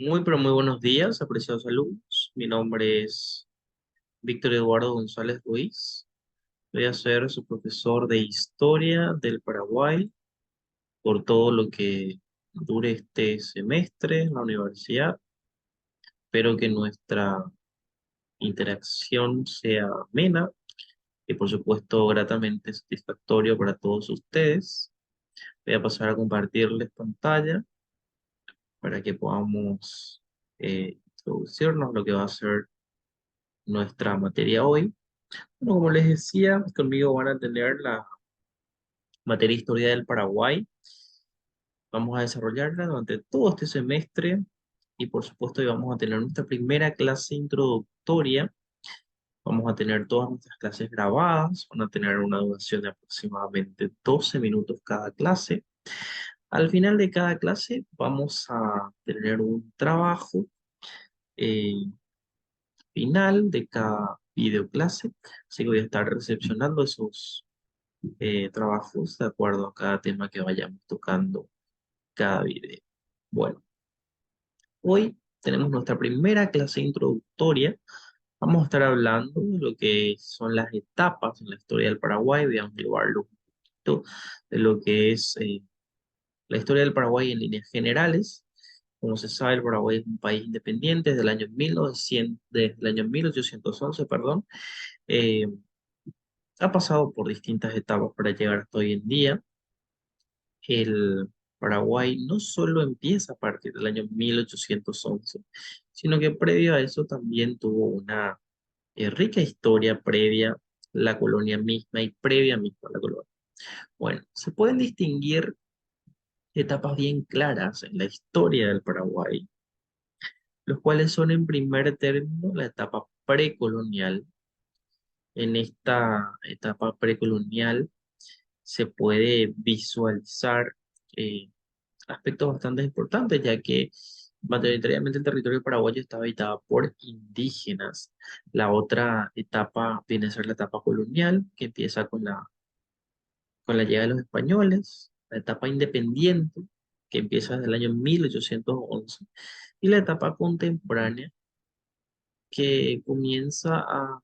Muy, pero muy buenos días, apreciados alumnos. Mi nombre es Víctor Eduardo González Ruiz. Voy a ser su profesor de Historia del Paraguay por todo lo que dure este semestre en la universidad. Espero que nuestra interacción sea amena y, por supuesto, gratamente satisfactoria para todos ustedes. Voy a pasar a compartirles pantalla para que podamos introducirnos a lo que va a ser nuestra materia hoy. Bueno, como les decía, conmigo van a tener la materia Historia del Paraguay. Vamos a desarrollarla durante todo este semestre y por supuesto hoy vamos a tener nuestra primera clase introductoria. Vamos a tener todas nuestras clases grabadas, van a tener una duración de aproximadamente 12 minutos cada clase. Al final de cada clase vamos a tener un trabajo eh, final de cada videoclase, así que voy a estar recepcionando esos trabajos de acuerdo a cada tema que vayamos tocando cada video. Bueno, hoy tenemos nuestra primera clase introductoria. Vamos a estar hablando de lo que son las etapas en la historia del Paraguay. Voy a englobarlo un poquito de lo que es la historia del Paraguay en líneas generales. Como se sabe, el Paraguay es un país independiente desde el año 1811, perdón. Eh, Ha pasado por distintas etapas para llegar hasta hoy en día. El Paraguay no solo empieza a partir del año 1811, sino que previo a eso también tuvo una rica historia previa a la colonia misma y previa misma a la colonia. Bueno, se pueden distinguir etapas bien claras en la historia del Paraguay, los cuales son en primer término la etapa precolonial. En esta etapa precolonial se puede visualizar eh, aspectos bastante importantes, ya que mayoritariamente el territorio paraguayo estaba habitado por indígenas. La otra etapa viene a ser la etapa colonial, que empieza con la llegada de los españoles, la etapa independiente, que empieza desde el año 1811, y la etapa contemporánea, que comienza a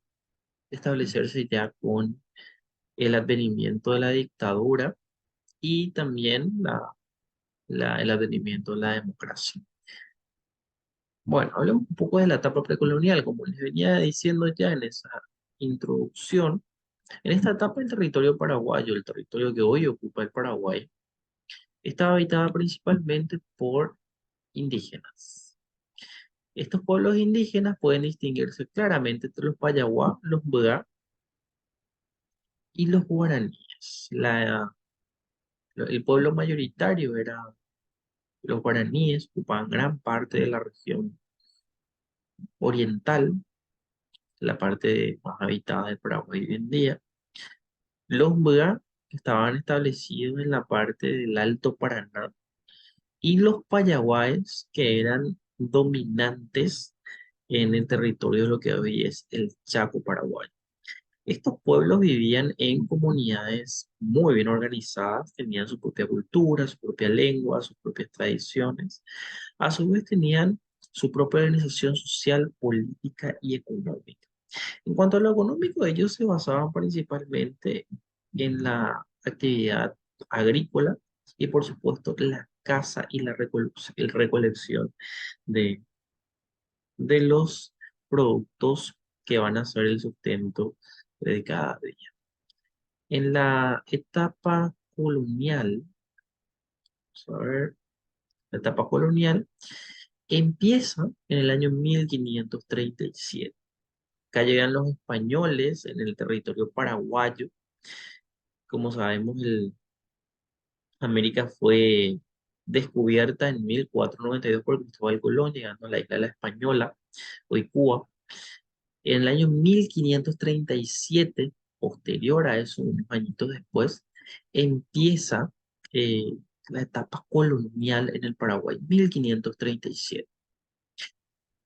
establecerse ya con el advenimiento de la dictadura y también el advenimiento de la democracia. Bueno, hablemos un poco de la etapa precolonial, como les venía diciendo ya en esa introducción. En esta etapa el territorio paraguayo, el territorio que hoy ocupa el Paraguay, estaba habitada principalmente por indígenas. Estos pueblos indígenas pueden distinguirse claramente entre los Payaguá, los Buda y los guaraníes. El pueblo mayoritario era los guaraníes, ocupaban gran parte de la región oriental, la parte más habitada del Paraguay hoy en día. Los Buda estaban establecidos en la parte del Alto Paraná y los Payaguáes que eran dominantes en el territorio de lo que hoy es el Chaco paraguayo. Estos pueblos vivían en comunidades muy bien organizadas, tenían su propia cultura, su propia lengua, sus propias tradiciones. A su vez tenían su propia organización social, política y económica. En cuanto a lo económico, ellos se basaban principalmente en la actividad agrícola y, por supuesto, la caza y la recolección de, de los productos que van a ser el sustento de cada día. En la etapa colonial, vamos a ver, la etapa colonial empieza en el año 1537. Acá llegan los españoles en el territorio paraguayo. Como sabemos, América fue descubierta en 1492 por Cristóbal Colón, llegando a la isla de la Española, hoy Cuba. En el año 1537, posterior a eso, unos añitos después, empieza eh, la etapa colonial en el Paraguay, 1537.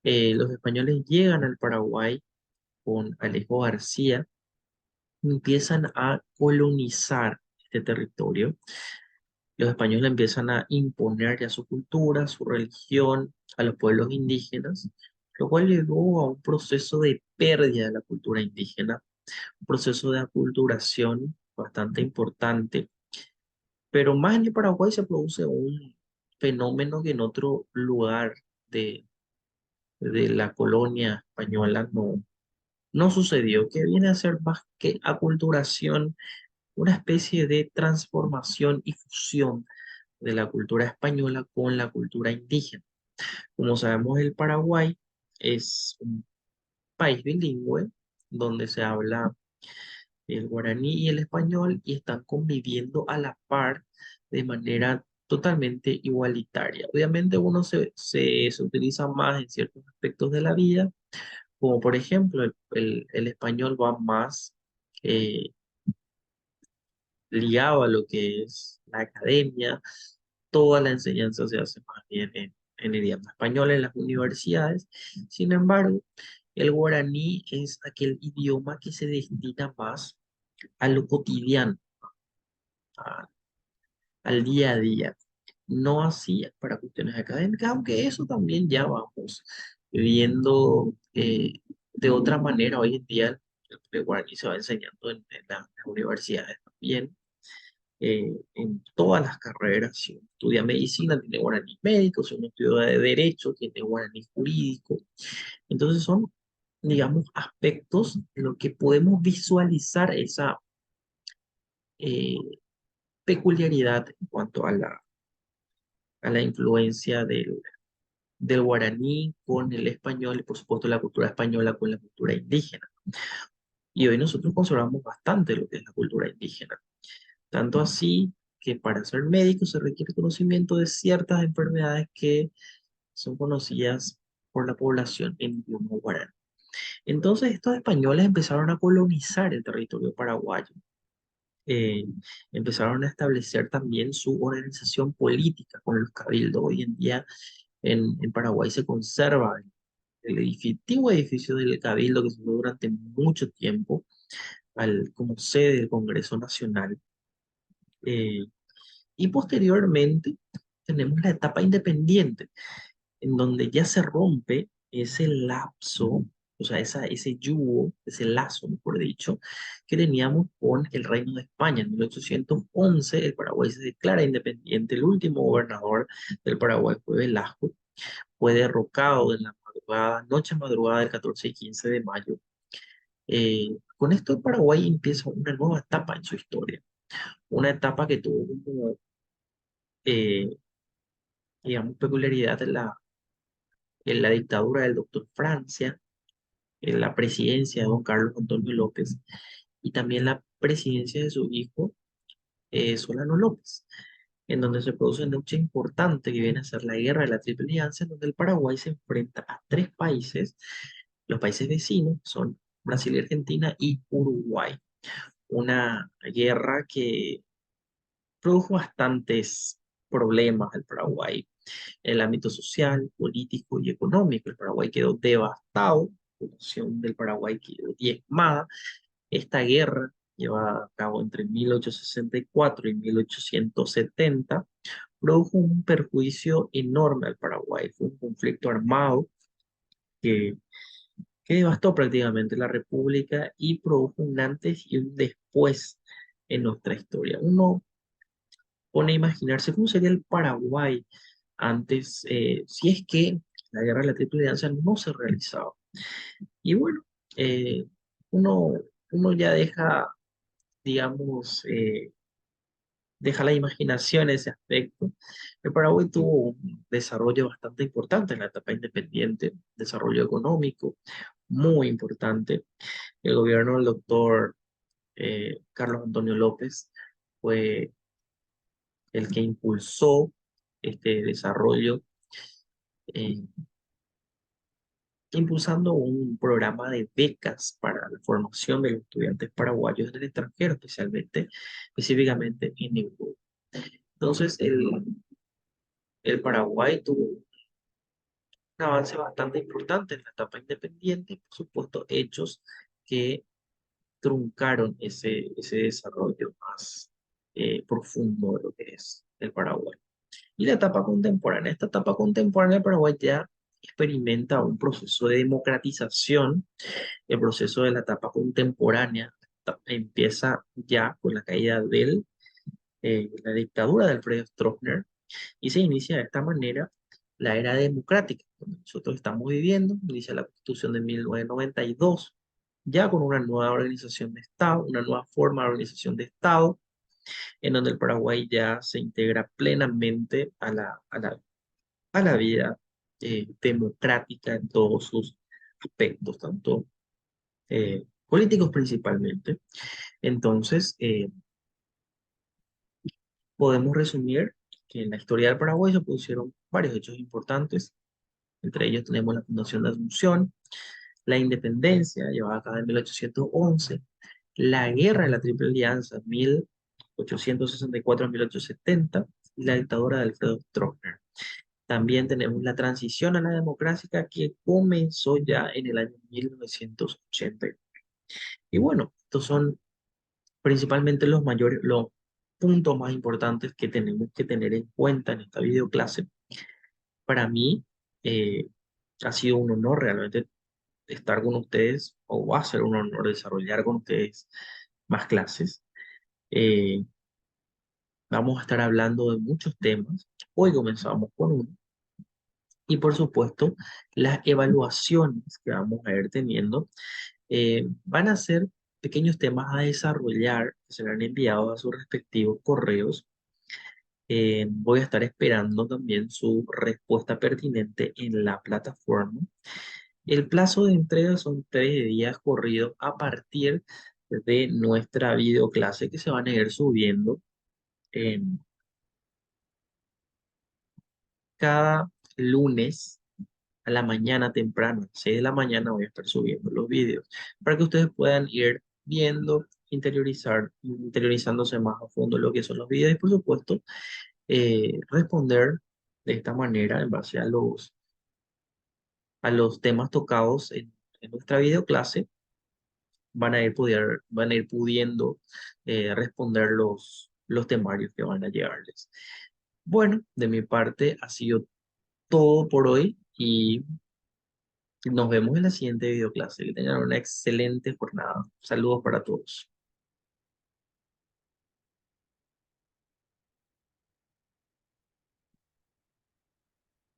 Los españoles llegan al Paraguay con Alejo García, empiezan a colonizar este territorio. Los españoles empiezan a imponer ya su cultura, su religión, a los pueblos indígenas, lo cual llevó a un proceso de pérdida de la cultura indígena, un proceso de aculturación bastante importante, pero más en el Paraguay se produce un fenómeno que en otro lugar de, de la colonia española no sucedió, que viene a ser más que aculturación, una especie de transformación y fusión de la cultura española con la cultura indígena. Como sabemos, el Paraguay es un país bilingüe donde se habla el guaraní y el español y están conviviendo a la par de manera totalmente igualitaria. Obviamente uno se utiliza más en ciertos aspectos de la vida, como por ejemplo el español va más eh, ligado a lo que es la academia, toda la enseñanza se hace más bien en idioma español en las universidades. Sin embargo, el guaraní es aquel idioma que se destina más a lo cotidiano, a- al día a día, no así para cuestiones académicas, aunque eso también ya vamos viendo de otra manera. Hoy en día el guaraní se va enseñando en las universidades también, en todas las carreras. Si uno estudia medicina, tiene guaraní médico; si uno estudia de derecho, tiene guaraní jurídico. Entonces son, digamos, aspectos en los que podemos visualizar esa eh, peculiaridad en cuanto a la influencia del guaraní con el español y por supuesto la cultura española con la cultura indígena. Y hoy nosotros conservamos bastante lo que es la cultura indígena. Tanto así que para ser médico se requiere conocimiento de ciertas enfermedades que son conocidas por la población en idioma guaraní. Entonces estos españoles empezaron a colonizar el territorio paraguayo. eh, Empezaron a establecer también su organización política con los cabildos. Hoy en día en Paraguay se conserva el antiguo edificio del cabildo que se usó durante mucho tiempo como sede del Congreso Nacional. eh, y posteriormente tenemos la etapa independiente, en donde ya se rompe ese lapso, o sea, ese yugo, ese lazo, mejor dicho, que teníamos con el Reino de España. En 1811 el Paraguay se declara independiente. El último gobernador del Paraguay fue Velasco, fue derrocado en la madrugada, noche madrugada del 14 y 15 de mayo. Con esto el Paraguay empieza una nueva etapa en su historia, una etapa que tuvo como, eh, digamos, peculiaridad en la dictadura del doctor Francia, en la presidencia de don Carlos Antonio López y también la presidencia de su hijo Solano López, en donde se produce una lucha importante que viene a ser la guerra de la Triple Alianza, en donde el Paraguay se enfrenta a tres países, los países vecinos son Brasil, Argentina y Uruguay. Una guerra que produjo bastantes problemas al Paraguay en el ámbito social, político y económico. El Paraguay quedó devastado, la población del Paraguay quedó diezmada. Esta guerra, llevada a cabo entre 1864 y 1870, produjo un perjuicio enorme al Paraguay. Fue un conflicto armado que, que devastó prácticamente la República y produjo un antes y un después en nuestra historia. Uno pone a imaginarse cómo sería el Paraguay antes, si es que la guerra de la Triple Alianza no se realizaba. Y bueno, eh, uno, uno ya deja, digamos, deja la imaginación en ese aspecto. El Paraguay tuvo un desarrollo bastante importante en la etapa independiente, desarrollo económico muy importante. El gobierno del doctor Carlos Antonio López fue el que impulsó este desarrollo, eh, impulsando un programa de becas para la formación de los estudiantes paraguayos en el extranjero, específicamente en Europa. Entonces, el Paraguay tuvo un avance bastante importante en la etapa independiente, por supuesto, hechos que truncaron ese desarrollo más profundo de lo que es el Paraguay. Y la etapa contemporánea, esta etapa contemporánea del Paraguay ya experimenta un proceso de democratización. El proceso de la etapa contemporánea empieza ya con la caída de la dictadura de Alfredo Stroessner y se inicia de esta manera la era democrática, donde nosotros estamos viviendo. Inicia la Constitución de 1992, ya con una nueva organización de Estado, una nueva forma de organización de Estado, en donde el Paraguay ya se integra plenamente a la vida democrática en todos sus aspectos, tanto políticos principalmente. Entonces, podemos resumir que en la historia del Paraguay se produjeron varios hechos importantes. Entre ellos tenemos la fundación de Asunción, la independencia llevada a cabo en 1811, la guerra de la Triple Alianza 1864 a 1870 y la dictadura de Alfredo Stroessner. También tenemos la transición a la democracia que comenzó ya en el año 1980. Y bueno, estos son principalmente los puntos más importantes que tenemos que tener en cuenta en esta videoclase. Para mí, eh, ha sido un honor realmente estar con ustedes, o va a ser un honor desarrollar con ustedes más clases. Eh, Vamos a estar hablando de muchos temas. Hoy comenzamos con uno. Y por supuesto, las evaluaciones que vamos a ir teniendo van a ser pequeños temas a desarrollar que serán enviados a sus respectivos correos. Voy a estar esperando también su respuesta pertinente en la plataforma. El plazo de entrega son 3 días corridos a partir de nuestra videoclase que se van a ir subiendo en cada lunes a la mañana temprano, 6 de la mañana voy a estar subiendo los videos para que ustedes puedan ir viendo, interiorizándose más a fondo lo que son los videos y por supuesto responder de esta manera en base a los temas tocados en nuestra videoclase. Van a ir pudiendo responder los temarios que van a llegarles. Bueno, de mi parte ha sido todo por hoy y nos vemos en la siguiente videoclase. Que tengan una excelente jornada. Saludos para todos.